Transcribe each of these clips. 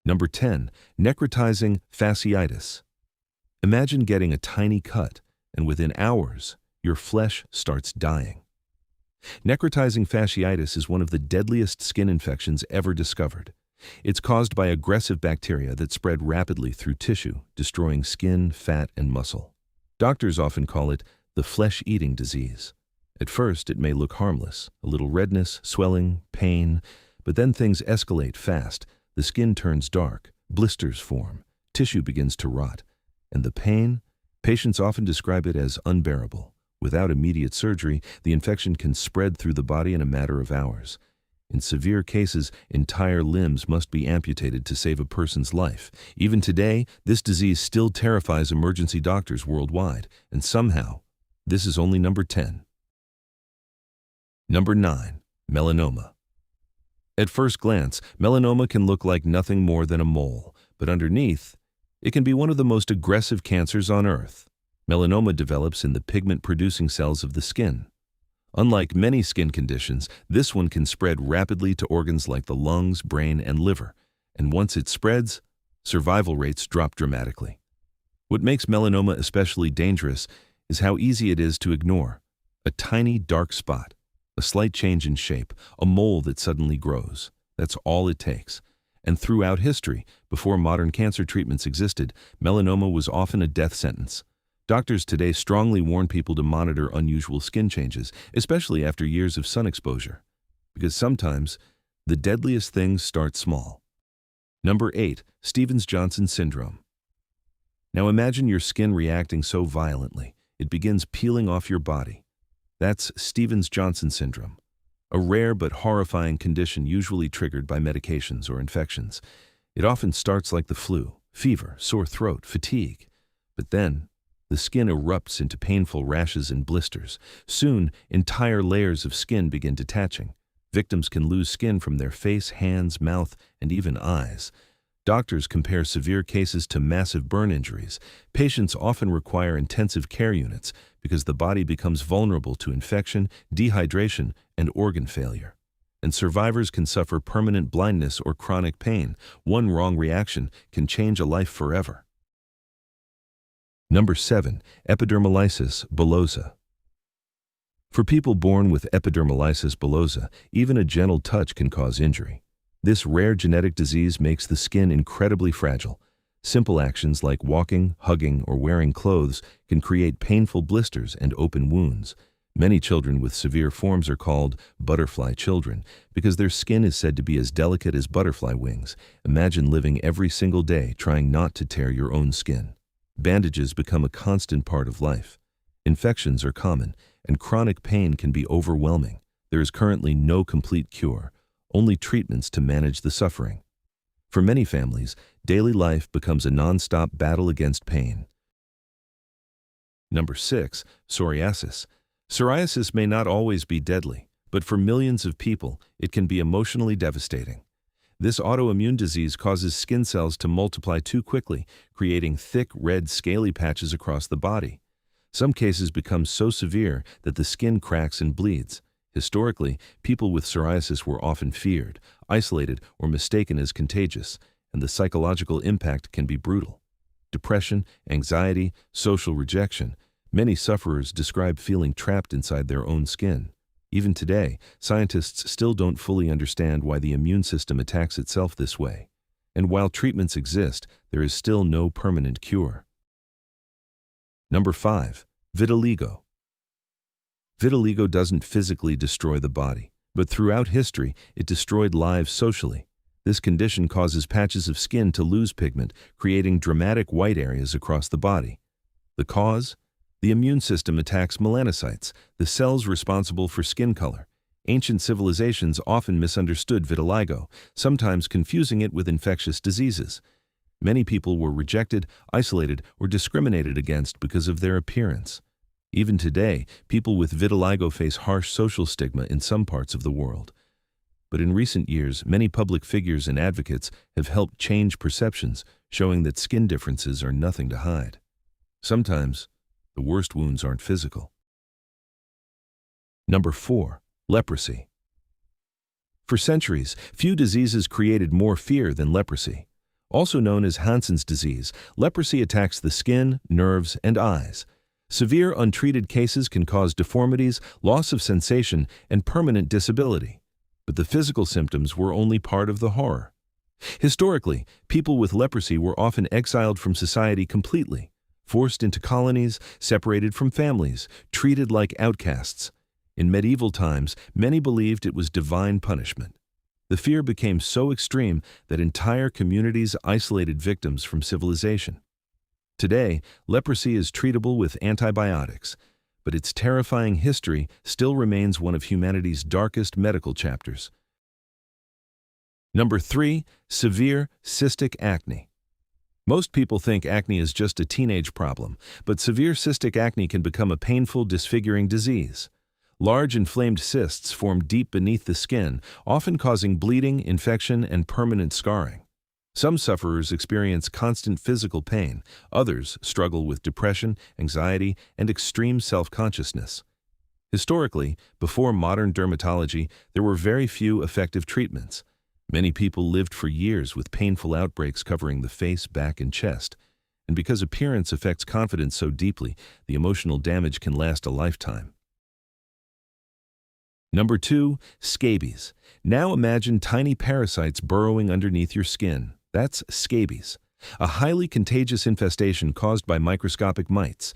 Number 10. Necrotizing Fasciitis. Imagine getting a tiny cut, and within hours, your flesh starts dying. Necrotizing fasciitis is one of the deadliest skin infections ever discovered. It's caused by aggressive bacteria that spread rapidly through tissue, destroying skin, fat, and muscle. Doctors often call it the flesh-eating disease. At first, it may look harmless, a little redness, swelling, pain, but then things escalate fast. The skin turns dark, blisters form, tissue begins to rot, and the pain? Patients often describe it as unbearable. Without immediate surgery, the infection can spread through the body in a matter of hours. In severe cases, entire limbs must be amputated to save a person's life. Even today, this disease still terrifies emergency doctors worldwide, and somehow, this is only number 10. Number 9. Melanoma. At first glance, melanoma can look like nothing more than a mole, but underneath, it can be one of the most aggressive cancers on Earth. Melanoma develops in the pigment-producing cells of the skin. Unlike many skin conditions, this one can spread rapidly to organs like the lungs, brain, and liver, and once it spreads, survival rates drop dramatically. What makes melanoma especially dangerous is how easy it is to ignore. A tiny, dark spot, a slight change in shape, a mole that suddenly grows. That's all it takes. And throughout history, before modern cancer treatments existed, melanoma was often a death sentence. Doctors today strongly warn people to monitor unusual skin changes, especially after years of sun exposure, because sometimes the deadliest things start small. Number 8. Stevens-Johnson syndrome. Now imagine your skin reacting so violently, it begins peeling off your body. That's Stevens-Johnson syndrome, a rare but horrifying condition usually triggered by medications or infections. It often starts like the flu, fever, sore throat, fatigue, but then the skin erupts into painful rashes and blisters. Soon, entire layers of skin begin detaching. Victims can lose skin from their face, hands, mouth, and even eyes. Doctors compare severe cases to massive burn injuries. Patients often require intensive care units because the body becomes vulnerable to infection, dehydration, and organ failure. And survivors can suffer permanent blindness or chronic pain. One wrong reaction can change a life forever. Number 7. Epidermolysis Bullosa. For people born with epidermolysis bullosa, even a gentle touch can cause injury. This rare genetic disease makes the skin incredibly fragile. Simple actions like walking, hugging, or wearing clothes can create painful blisters and open wounds. Many children with severe forms are called butterfly children because their skin is said to be as delicate as butterfly wings. Imagine living every single day trying not to tear your own skin. Bandages become a constant part of life. Infections are common, and chronic pain can be overwhelming. There is currently no complete cure, only treatments to manage the suffering. For many families, daily life becomes a non-stop battle against pain. Number 6. Psoriasis. Psoriasis may not always be deadly, but for millions of people, it can be emotionally devastating. This autoimmune disease causes skin cells to multiply too quickly, creating thick, red, scaly patches across the body. Some cases become so severe that the skin cracks and bleeds. Historically, people with psoriasis were often feared, isolated, or mistaken as contagious, and the psychological impact can be brutal. Depression, anxiety, social rejection. Many sufferers describe feeling trapped inside their own skin. Even today, scientists still don't fully understand why the immune system attacks itself this way. And while treatments exist, there is still no permanent cure. Number 5. Vitiligo. Vitiligo doesn't physically destroy the body, but throughout history, it destroyed lives socially. This condition causes patches of skin to lose pigment, creating dramatic white areas across the body. The cause? The immune system attacks melanocytes, the cells responsible for skin color. Ancient civilizations often misunderstood vitiligo, sometimes confusing it with infectious diseases. Many people were rejected, isolated, or discriminated against because of their appearance. Even today, people with vitiligo face harsh social stigma in some parts of the world. But in recent years, many public figures and advocates have helped change perceptions, showing that skin differences are nothing to hide. Sometimes, the worst wounds aren't physical. Number 4. Leprosy. For centuries, few diseases created more fear than leprosy. Also known as Hansen's disease, leprosy attacks the skin, nerves, and eyes. Severe untreated cases can cause deformities, loss of sensation, and permanent disability. But the physical symptoms were only part of the horror. Historically, people with leprosy were often exiled from society completely, forced into colonies, separated from families, treated like outcasts. In medieval times, many believed it was divine punishment. The fear became so extreme that entire communities isolated victims from civilization. Today, leprosy is treatable with antibiotics, but its terrifying history still remains one of humanity's darkest medical chapters. Number 3. Severe cystic acne. Most people think acne is just a teenage problem, but severe cystic acne can become a painful, disfiguring disease. Large inflamed cysts form deep beneath the skin, often causing bleeding, infection, and permanent scarring. Some sufferers experience constant physical pain, others struggle with depression, anxiety, and extreme self-consciousness. Historically, before modern dermatology, there were very few effective treatments. Many people lived for years with painful outbreaks covering the face, back, and chest. And because appearance affects confidence so deeply, the emotional damage can last a lifetime. Number 2. Scabies. Now imagine tiny parasites burrowing underneath your skin. That's scabies, a highly contagious infestation caused by microscopic mites.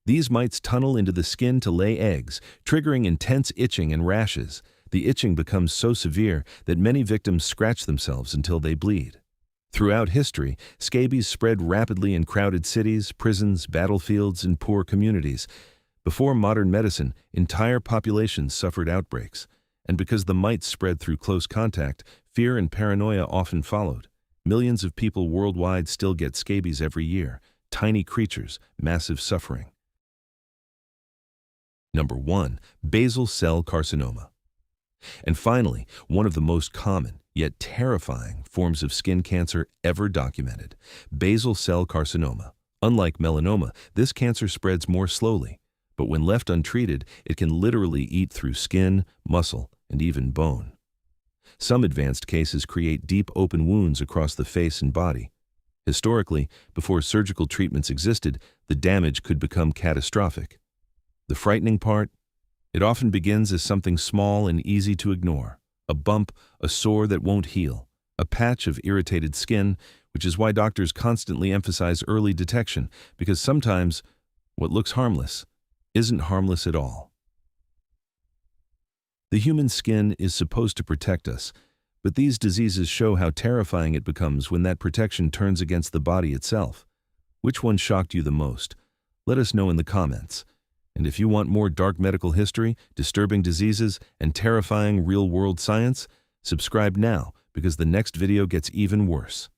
These mites tunnel into the skin to lay eggs, triggering intense itching and rashes. The itching becomes so severe that many victims scratch themselves until they bleed. Throughout history, scabies spread rapidly in crowded cities, prisons, battlefields, and poor communities. Before modern medicine, entire populations suffered outbreaks, and because the mites spread through close contact, fear and paranoia often followed. Millions of people worldwide still get scabies every year. Tiny creatures, massive suffering. Number 1. Basal Cell Carcinoma. And finally, one of the most common, yet terrifying, forms of skin cancer ever documented: basal cell carcinoma. Unlike melanoma, this cancer spreads more slowly, but when left untreated, it can literally eat through skin, muscle, and even bone. Some advanced cases create deep open wounds across the face and body. Historically, before surgical treatments existed, the damage could become catastrophic. The frightening part? It often begins as something small and easy to ignore: a bump, a sore that won't heal, a patch of irritated skin, which is why doctors constantly emphasize early detection, because sometimes what looks harmless isn't harmless at all. The human skin is supposed to protect us, but these diseases show how terrifying it becomes when that protection turns against the body itself. Which one shocked you the most? Let us know in the comments. And if you want more dark medical history, disturbing diseases, and terrifying real-world science, subscribe now, because the next video gets even worse.